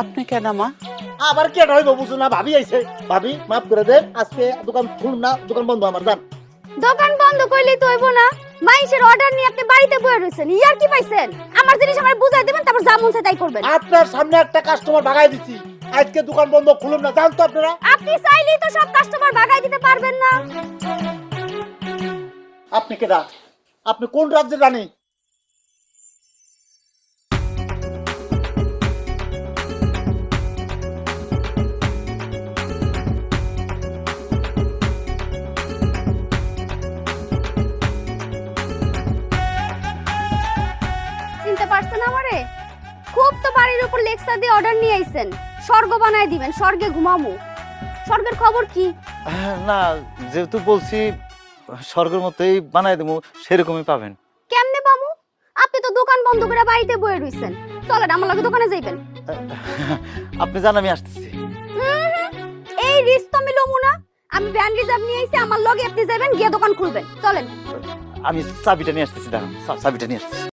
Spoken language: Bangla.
আপনি কেন মা? আবার কে হইব বুঝো না, ভাবি আইছে। ভাবি মাফ করে দেন, আজকে দোকান খুলুন না, দোকান বন্ধ আমার, যান। দোকান বন্ধ কইলেই তো হইব না। মাইসের অর্ডার নিয়ে আপনি বাড়িতে বসে রইছেন, ইয়ার কি পাইছেন? আমার জিনিস আমার বুঝাই দিবেন, তারপর যা মন চায় তাই করবেন। আপনার সামনে একটা কাস্টমার ভাগাই দিছি, আজকে দোকান বন্ধ খুলুন না, যান তো আপনারা। আপনি চাইলেই তো সব কাস্টমার ভাগাই দিতে পারবেন না। আপনি কেডা? আপনি কোন রাজ্যের রানী? চিনতে পারছেন আমারে? খুব তো বাড়ির উপর লেকচার দিয়ে অর্ডার নিয়ে আইছেন, স্বর্গ বানায় দিবেন, স্বর্গে ঘুমামু। স্বর্গের খবর কি? না, যেহেতু বলছি স্বর্গের মতোই বানাই দেবো, সেরকমই পাবেন। কেমনে পামু? আপনি তো দোকান বন্ধ করে বাড়িতে বসে রইছেন। চলেন আমার লগে দোকানে যাইবেন। আপনি জান আমি আসতেছি। এই রিস্ক তো আমি লমু না। আমি ব্যান্ড রিজার্ভ নিয়ে আইছি, আমার লগে আপনি যাবেন, গিয়ে দোকান খুলবেন। চলেন। আমি চাবিটা নিয়ে আসতেছি, দাঁড়ান, চাবিটা নিয়ে আসতেছি।